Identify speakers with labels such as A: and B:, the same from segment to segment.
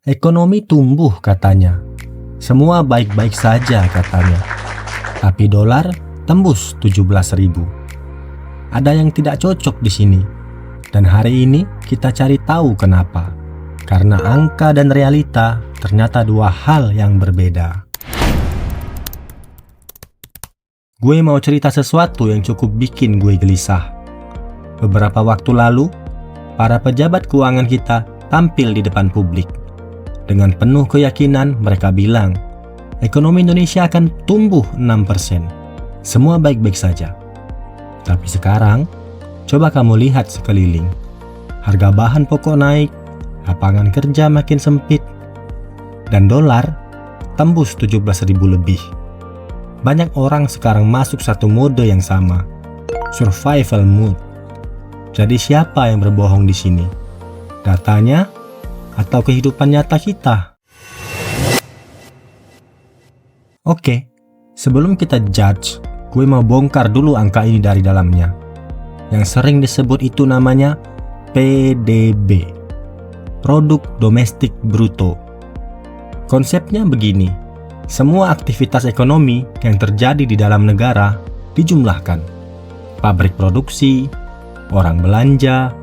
A: Ekonomi tumbuh katanya. Semua baik-baik saja katanya. Tapi dolar tembus 17.000. Ada yang tidak cocok di sini. Dan hari ini kita cari tahu kenapa. Karena angka dan realita ternyata dua hal yang berbeda. Gue mau cerita sesuatu yang cukup bikin gue gelisah. Beberapa waktu lalu, para pejabat keuangan kita tampil di depan publik. Dengan penuh keyakinan mereka bilang, ekonomi Indonesia akan tumbuh 6%. Semua baik-baik saja. Tapi sekarang, coba kamu lihat sekeliling. Harga bahan pokok naik, lapangan kerja makin sempit, dan dolar tembus 17.000 lebih. Banyak orang sekarang masuk satu mode yang sama, survival mode. Jadi siapa yang berbohong di sini? Datanya atau kehidupan nyata kita? Oke, sebelum kita judge, gue mau bongkar dulu angka ini dari dalamnya. Yang sering disebut itu namanya PDB, Produk Domestik Bruto. Konsepnya begini. Semua aktivitas ekonomi yang terjadi di dalam negara dijumlahkan. Pabrik produksi, orang belanja,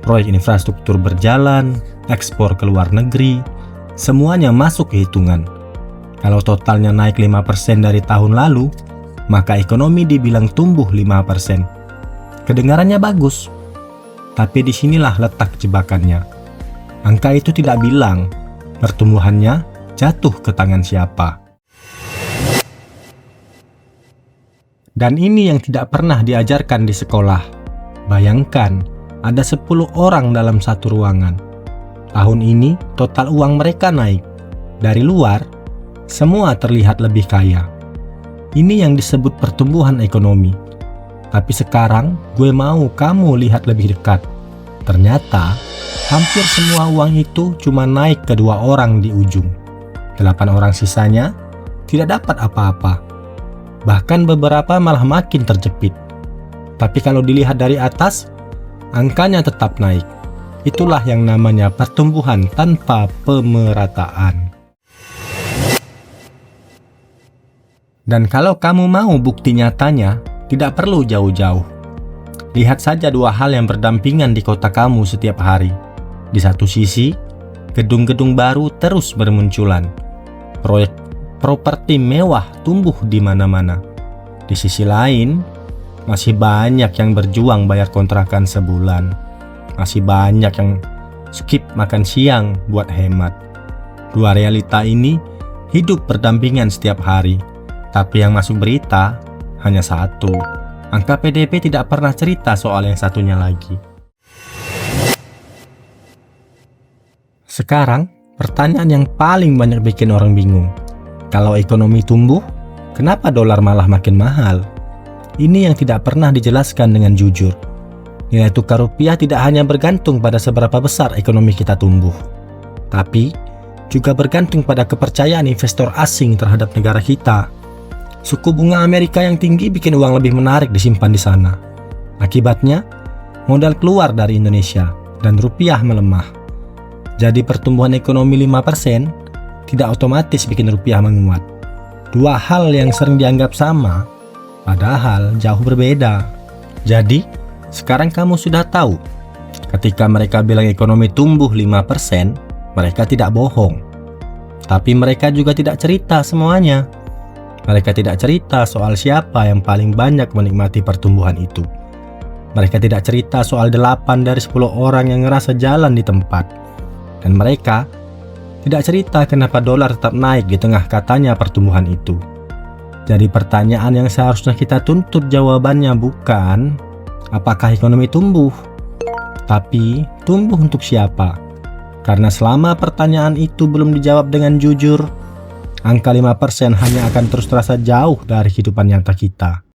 A: proyek infrastruktur berjalan, ekspor ke luar negeri, semuanya masuk ke hitungan. Kalau totalnya naik 5% dari tahun lalu, maka ekonomi dibilang tumbuh 5%. Kedengarannya bagus, tapi disinilah letak jebakannya. Angka itu tidak bilang pertumbuhannya jatuh ke tangan siapa. Dan ini yang tidak pernah diajarkan di sekolah. Bayangkan, ada 10 orang dalam satu ruangan. Tahun ini, total uang mereka naik. Dari luar, semua terlihat lebih kaya. Ini yang disebut pertumbuhan ekonomi. Tapi sekarang, gue mau kamu lihat lebih dekat. Ternyata, hampir semua uang itu cuma naik ke 2 orang di ujung. 8 orang sisanya tidak dapat apa-apa. Bahkan beberapa malah makin terjepit. Tapi kalau dilihat dari atas, angkanya tetap naik. Itulah yang namanya pertumbuhan tanpa pemerataan. Dan kalau kamu mau bukti nyatanya, tidak perlu jauh-jauh. Lihat saja 2 hal yang berdampingan di kota kamu setiap hari. Di satu sisi, gedung-gedung baru terus bermunculan. Proyek properti mewah tumbuh di mana-mana. Di sisi lain, masih banyak yang berjuang bayar kontrakan sebulan. Masih banyak yang skip makan siang buat hemat. Dua realita ini hidup berdampingan setiap hari. Tapi yang masuk berita hanya satu. Angka PDB tidak pernah cerita soal yang satunya lagi. Sekarang, pertanyaan yang paling banyak bikin orang bingung. Kalau ekonomi tumbuh, kenapa dolar malah makin mahal? Ini yang tidak pernah dijelaskan dengan jujur. Nilai tukar rupiah tidak hanya bergantung pada seberapa besar ekonomi kita tumbuh, tapi juga bergantung pada kepercayaan investor asing terhadap negara kita. Suku bunga Amerika yang tinggi bikin uang lebih menarik disimpan di sana. Akibatnya, modal keluar dari Indonesia dan rupiah melemah. Jadi pertumbuhan ekonomi 5% tidak otomatis bikin rupiah menguat. Dua hal yang sering dianggap sama, padahal jauh berbeda. Jadi, sekarang kamu sudah tahu, ketika mereka bilang ekonomi tumbuh 5%, mereka tidak bohong. Tapi mereka juga tidak cerita semuanya. Mereka tidak cerita soal siapa yang paling banyak menikmati pertumbuhan itu. Mereka tidak cerita soal 8 dari 10 orang yang ngerasa jalan di tempat. Dan mereka tidak cerita kenapa dolar tetap naik di tengah katanya pertumbuhan itu. Jadi pertanyaan yang seharusnya kita tuntut jawabannya bukan apakah ekonomi tumbuh, tapi tumbuh untuk siapa? Karena selama pertanyaan itu belum dijawab dengan jujur, angka 5% hanya akan terus terasa jauh dari kehidupan nyata kita.